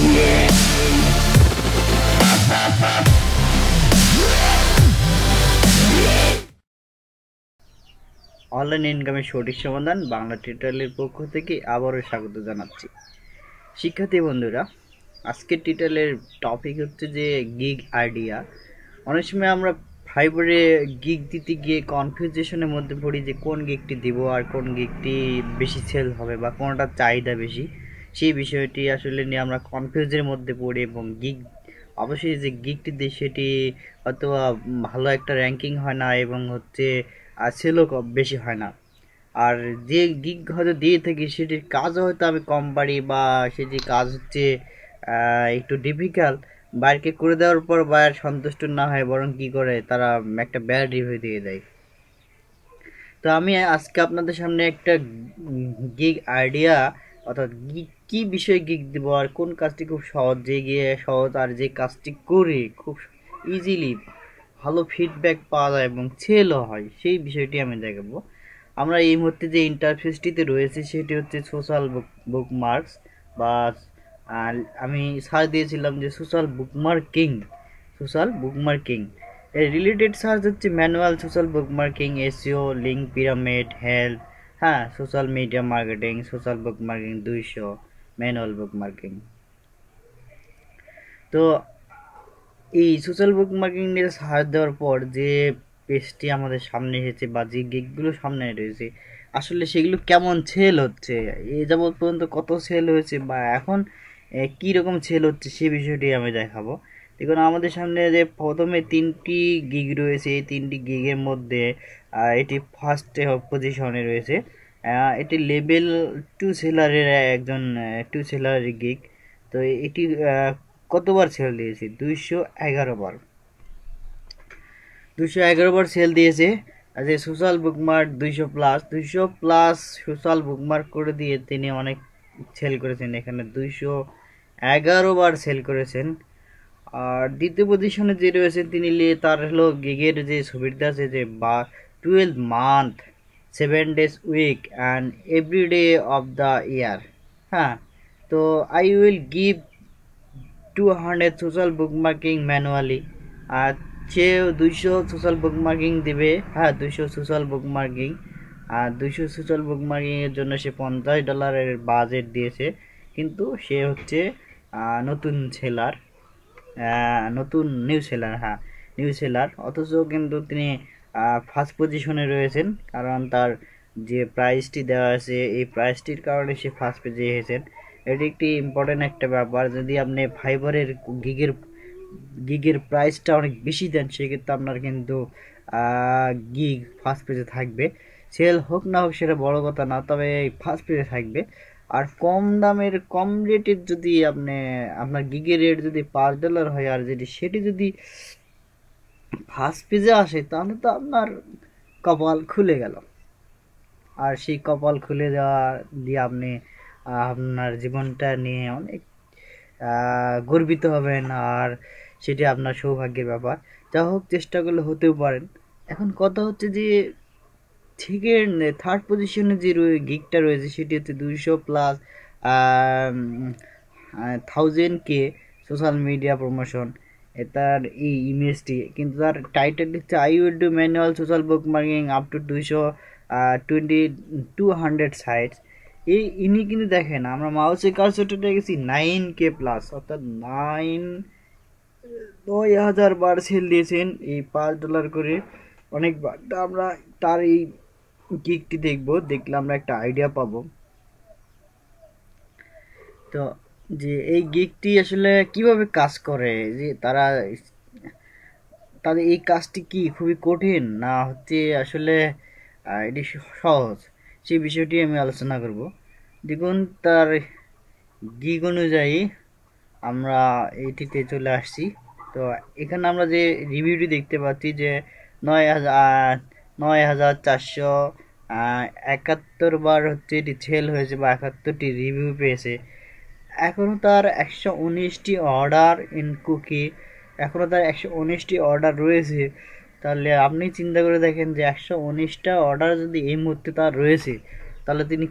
Online ইনকামের সঠিক সমাধান বাংলা টিউটোরিয়ালের পক্ষ থেকে আবারও স্বাগত জানাচ্ছি। শিক্ষার্থী বন্ধুরা, আজকের টিউটোরিয়ালের টপিক হচ্ছে যে গিগ আইডিয়া। অনেক সময় আমরা ফাইবারে গিগ দিতে গিয়ে কনফিউজেশনের মধ্যে পড়ি যে কোন গিগটি দিব আর কোন গিগটি বেশি সেল হবে বা কোনটার চাহিদা বেশি, সেই বিষয়টি আসলে নিয়ে আমরা কনফিউজের মধ্যে পড়ি এবং গিগ অবশ্যই যে গিগটি দিই সেটি হয়তো ভালো একটা র্যাঙ্কিং হয় না এবং হচ্ছে সেলও বেশি হয় না। আর যে গিগ হয়তো দিয়ে থাকি সেটির কাজও হয়তো আমি কম পারি বা সেটির কাজ হচ্ছে একটু ডিফিকাল্ট। বাইরকে করে দেওয়ার পর বায়ার সন্তুষ্ট না হয়, বরং কি করে তারা একটা ব্যাড রিভিউ দিয়ে দেয়। তো আমি আজকে আপনাদের সামনে একটা গিগ আইডিয়া অর্থাৎ গিগ কী বিষয়ে গিগ দেবো আর কোন কাজটি খুব সহজ, যে গিয়ে সহজ আর যে কাজটি করে খুব ইজিলি ভালো ফিডব্যাক পাওয়া যায় এবং সেলও হয়, সেই বিষয়টি আমি দেখাবো। আমরা এই মুহূর্তে যে ইন্টারফেসটিতে রয়েছে সেটি হচ্ছে সোশ্যাল বুকমার্কস বা আমি সার্চ দিয়েছিলাম যে সোশ্যাল বুকমার্কিং এর রিলেটেড সার্চ হচ্ছে manual social bookmarking, SEO, link pyramid, health, হ্যাঁ, social media marketing, social bookmarking 200, manual bookmarking. তো এই সোশ্যাল বুকমার্কিং নিয়ে সার্চ দেওয়ার পর যে পেজটি আমাদের সামনে এসেছে বা যে গিগগুলো সামনে রয়েছে আসলে সেগুলো কেমন সেল হচ্ছে, এ যাবৎ পর্যন্ত কত সেল হয়েছে বা এখন কী রকম সেল হচ্ছে সেই বিষয়টি আমি দেখাবো। দেখুন, আমাদের সামনে যে প্রথমে 3টি গিগ রয়েছে, এই 3টি গিগের মধ্যে এটি ফার্স্ট পজিশনে রয়েছে। এটি লেভেল 2 সেলারের একজন 2 সেলারের গিগ। তো এটি কতবার সেল দিয়েছে? 211 বার। 211 বার সেল দিয়েছে। যে social bookmark 200 plus social bookmark করে দিয়ে তিনি অনেক সেল করেছেন। এখানে 211 বার সেল করেছেন। আর দ্বিতীয় পজিশনে যে রয়েছেন তিনি তার হলো গিগের যে ছবিটা আছে যে 12 month 7 days week and every day of the year. হ্যাঁ, তো I will give 200 social bookmarking manually. আর সে 200 সোশ্যাল বুকমার্কিং দিবে। হ্যাঁ, 200 সোশ্যাল বুকমার্কিং। আর 200 সোশ্যাল বুকমার্কিংয়ের জন্য সে $50 বাজেট দিয়েছে। কিন্তু সে হচ্ছে নতুন সেলার, নতুন নিউ সেলার। হ্যাঁ, নিউ সেলার, অথচ কিন্তু তিনি ফার্স্ট পজিশনে রয়েছেন, কারণ তার যে প্রাইসটি দেওয়া আছে এই প্রাইসটির কারণে সে ফার্স্ট পেজে এসেছেন। এটি একটি ইম্পর্টেন্ট একটা ব্যাপার। যদি আপনি ফাইবারের গিগের প্রাইসটা অনেক বেশি দেন সেক্ষেত্রে আপনার কিন্তু গিগ ফার্স্ট পেজে থাকবে। সেল হোক না হোক সেটা বড় কথা না, তবে ফার্স্ট পেজে থাকবে। আর কম দামের কম রেটের যদি আপনার গিগের রেট যদি $5 হয় আর সেটি যদি ফার্স্ট পেজে আসে তাহলে তো আপনার কপাল খুলে গেল। আর সেই কপাল খুলে দেওয়া দিয়ে আপনি আপনার জীবনটা নিয়ে অনেক গর্বিত হবেন, আর সেটি আপনার সৌভাগ্যের ব্যাপার। যা হোক, চেষ্টা করলে হতেও পারেন। এখন কথা হচ্ছে যে থার্ড পজিশনে যে গিগটা রয়েছে সেটি হচ্ছে 200 plus 1000K social media promotion. তার এই ইমেজটি কিন্তু তার টাইটেল হচ্ছে I will do manual social book marking up to 200 sites. ইনি কিন্তু দেখেন, আমরা মাউসে কার্সরটা গেছি 9K প্লাস, অর্থাৎ 9,000 বার সেল দিয়েছেন এই $5 করে অনেকবার। আমরা তার এই গিগটি দেখলে আমরা একটা আইডিয়া পাবো। তো যে এই গিগটি আসলে কিভাবে কাজ করে, যে তাদের এই কাজটি কি খুবই কঠিন না হচ্ছে আসলে এটি সহজ, সেই বিষয়টি আমি আলোচনা করব। দেখুন, তার গিগ অনুযায়ী আমরা এইটিতে চলে আসছি। তো এখানে আমরা যে রিভিউটি দেখতে পাচ্ছি যে 9,471 বার হচ্ছে এটি সেল হয়েছে বা 71টি রিভিউ পেয়েছে। এখনও তার 119টি অর্ডার ইন কুকি, এখনও তার 119টি অর্ডার রয়েছে। তাহলে আপনি চিন্তা করে দেখেন যে 119টা অর্ডার যদি এই মুহূর্তে তার রয়েছে, তাহলে তিনি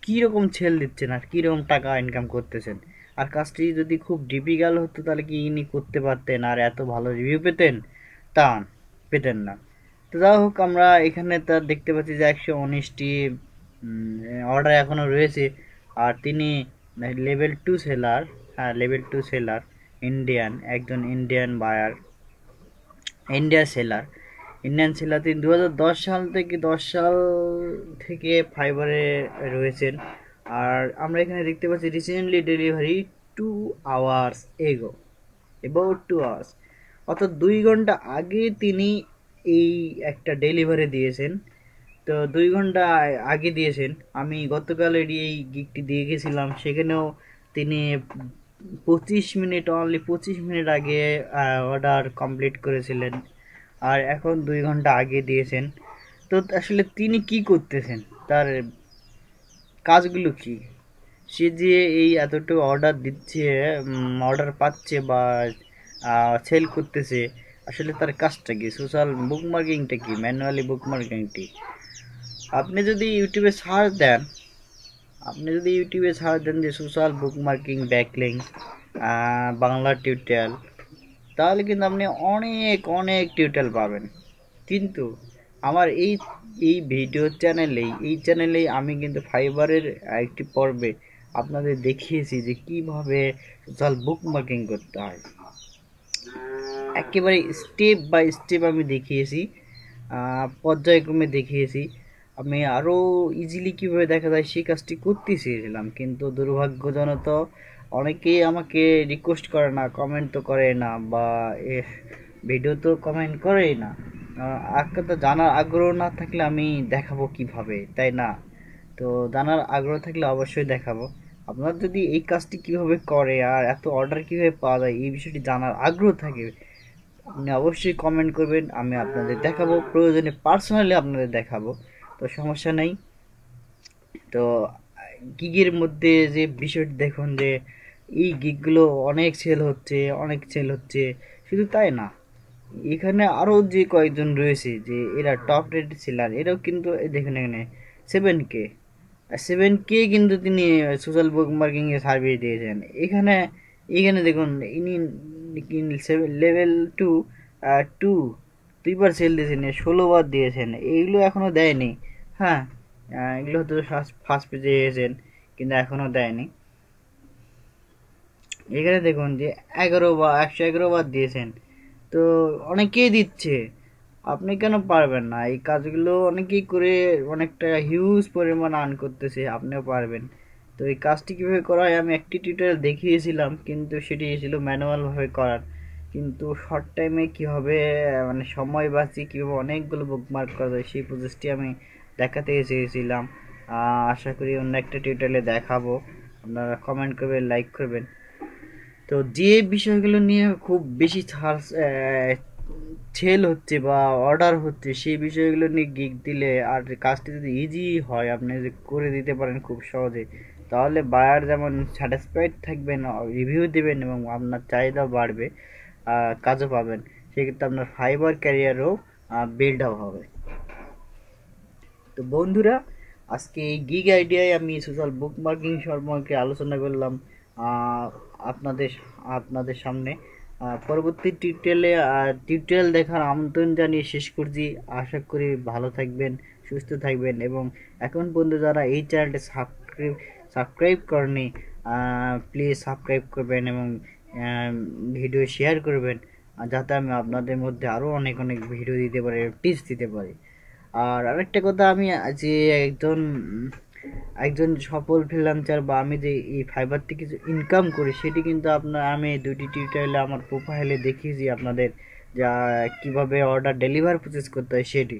কীরকম সেল দিচ্ছেন আর কীরকম টাকা ইনকাম করতেছেন। আর কাজটি যদি খুব ডিফিকাল্ট হতো তাহলে কি ইনি করতে পারতেন আর এত ভালো রিভিউ পেতেন? তা পেতেন না। তো যাই হোক, আমরা এখানে তার দেখতে পাচ্ছি যে 119টি অর্ডার এখনও রয়েছে। আর তিনি লেভেল 2 সেলার। হ্যাঁ, লেভেল 2 সেলার, ইন্ডিয়ান, একজন Indian buyer, India seller, Indian seller. তিনি 2010 সাল থেকে ফাইবারে রয়েছেন। আর আমরা এখানে দেখতে পাচ্ছি রিসেন্টলি ডেলিভারি 2 hours এগো, অ্যাবাউট 2 hours, অর্থাৎ 2 ঘন্টা আগে তিনি এই একটা ডেলিভারি দিয়েছেন। তো 2 ঘন্টা আগে দিয়েছেন। আমি গতকাল এই গিগটি দিয়ে গেছিলাম, সেখানেও তিনি 25 মিনিট, অনলি 25 মিনিট আগে অর্ডার কমপ্লিট করেছিলেন। আর এখন 2 ঘন্টা আগে দিয়েছেন। তো আসলে তিনি কি করতেছেন, তার কাজগুলো কি? সে যে এই এতটুকু অর্ডার দিচ্ছে, অর্ডার পাচ্ছে বা সেল করতেছে, আসলে তার কাজটা কি? সোশ্যাল বুক মার্কিংটা কি? ম্যানুয়ালি বুক মার্কিংটি আপনি যদি ইউটিউবে সার্চ দেন, যে সোশ্যাল বুক মার্কিং ব্যাকলিং বাংলা টিউটোরিয়াল, তাহলে কিন্তু আপনি অনেক অনেক টিউটোরিয়াল পাবেন। কিন্তু আমার এই ভিডিও চ্যানেলেই আমি কিন্তু ফাইবারের একটি পর্বে আপনাদের দেখিয়েছি যে কিভাবে সোশ্যাল বুক মার্কিং করতে হয়। একেবারে স্টেপ বাই স্টেপ আমি দেখিয়েছি, পর্যায়ক্রমে দেখিয়েছি। আমি আরও ইজিলি কীভাবে দেখা যায় সেই কাজটি করতে চেয়েছিলাম, কিন্তু দুর্ভাগ্যজনত অনেকেই আমাকে রিকোয়েস্ট করে না, কমেন্ট তো করে না, বা ভিডিও তো কমেন্ট করেই না। একটা তো জানার আগ্রহ না থাকলে আমি দেখাবো কিভাবে, তাই না? তো জানার আগ্রহ থাকলে অবশ্যই দেখাবো। আপনার যদি এই কাজটি কিভাবে করে আর এত অর্ডার কিভাবে পাওয়া যায় এই বিষয়টি জানার আগ্রহ থাকে, আপনি অবশ্যই কমেন্ট করবেন, আমি আপনাদের দেখাবো, প্রয়োজনে পার্সোনালি আপনাদের দেখাবো। তো সমস্যা নেই। তো গিগের মধ্যে যে বিষয়টি দেখুন, যে এই গিগগুলো অনেক সেল হচ্ছে। শুধু তাই না, এখানে আরও যে কয়েকজন রয়েছে যে এরা টপ রেট সেলার, এরাও কিন্তু দেখুন এখানে 7K কিন্তু তিনি social book marking a service দিয়েছেন। এখানে দেখুন ইনি লেভেল 2 দুইবার সেল দিয়েছেন, 16 বার দিয়েছেন। এইগুলো এখনো দেয়নি। হ্যাঁ, এগুলো হয়তো ফার্স্ট পেজে এসেছেন, কিন্তু এখনো দেয়নি। এখানে দেখুন যে 111বার দিয়েছেন। তো অনেকেই দিচ্ছে, আপনি কেন পারবেন না? এই কাজগুলো অনেকেই করে অনেকটা হিউজ পরিমাণ আর্ন করতেছে, আপনিও পারবেন। তো এই কাজটি কীভাবে করা হয় আমি একটি টিউটোরিয়াল দেখিয়েছিলাম, কিন্তু সেটি ছিল ম্যানুয়ালভাবে করার। কিন্তু শর্ট টাইমে কীভাবে মানে সময় বাঁচিয়ে কীভাবে অনেকগুলো বুকমার্ক করা যায় সেই প্রসেসটি আমি দেখাতে চেয়েছিলাম। আশা করি অন্য একটা টিউটোরিয়ালে দেখাবো। আপনারা কমেন্ট করবেন, লাইক করবেন। তো যে বিষয়গুলো নিয়ে খুব বেশি সেল হচ্ছে বা অর্ডার হচ্ছে সেই বিষয়গুলো নিয়ে গিগ দিলে আর কাজটি যদি ইজি হয়, আপনি যদি করে দিতে পারেন খুব সহজে, তাহলে বায়ার যেমন স্যাটিসফাইড থাকবেন, রিভিউ দেবেন এবং আপনার চাহিদাও বাড়বে, কাজও পাবেন। সেক্ষেত্রে আপনার ফাইবার ক্যারিয়ারও বিল্ড আপ হবে। তো বন্ধুরা, আজকে এই গিগ আইডিয়ায় আমি সোশ্যাল বুক মার্কিং সম্পর্কে আলোচনা করলাম আপনাদের আপনাদের সামনে। পরবর্তী টিউটোরিয়াল দেখার আমন্ত্রণ জানিয়ে শেষ করছি। আশা করি ভালো থাকবেন, সুস্থ থাকবেন, এবং এখন পর্যন্ত যারা এই চ্যানেলটি সাবস্ক্রাইব করেনি, প্লিজ সাবস্ক্রাইব করবেন এবং ভিডিও শেয়ার করবেন, যাতে আমি আপনাদের মধ্যে আরও অনেক অনেক ভিডিও দিতে পারি, টিপস দিতে পারি। আর আরেকটা কথা, আমি যে একজন সফল ফ্রিল্যান্সার, বা আমি যে এই ফাইবার থেকে কিছু ইনকাম করি, সেটি কিন্তু আমি দুটি টিউটোরিয়ালে আমার প্রোফাইলে দেখিয়েছি আপনাদের, যা কিভাবে অর্ডার ডেলিভার প্রসেস করতে হয় সেটি।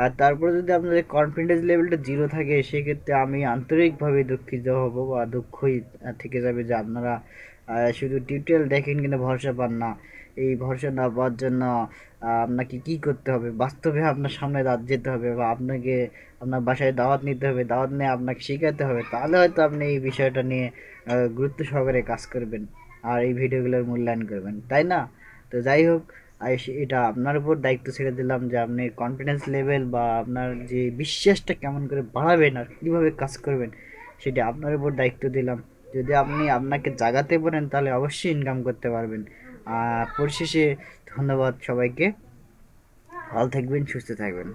আর তারপরে যদি আপনাদের কনফিডেন্স লেভেলটা 0 থাকে, সেক্ষেত্রে আমি আন্তরিকভাবে দুঃখিত হব বা দুঃখই থেকে যাবে যে আপনারা শুধু টিউটোরিয়াল দেখেন কিন্তু ভরসা পান না। এই ভরসা না পাওয়ার জন্য আপনাকে কি করতে হবে, বাস্তবে আপনার সামনে যেতে হবে, বা আপনাকে আপনার বাসায় দাওয়াত নিতে হবে, দাওয়াত নিয়ে আপনাকে শেখাতে হবে, তাহলে হয়তো আপনি এই বিষয়টা নিয়ে গুরুত্ব সহকারে কাজ করবেন আর এই ভিডিওগুলোর মূল্যায়ন করবেন, তাই না? তো যাই হোক, এটা আপনার উপর দায়িত্ব ছেড়ে দিলাম যে আপনি কনফিডেন্স লেভেল বা আপনার যে বিশ্বাসটা কেমন করে বাড়াবেন আর কীভাবে কাজ করবেন, সেটা আপনার উপর দায়িত্ব দিলাম। যদি আপনি আপনাকে জাগাতে পারেন তাহলে অবশ্যই ইনকাম করতে পারবেন। পরিশেষে ধন্যবাদ সবাইকে, ভালো থাকবেন, সুস্থ থাকবেন।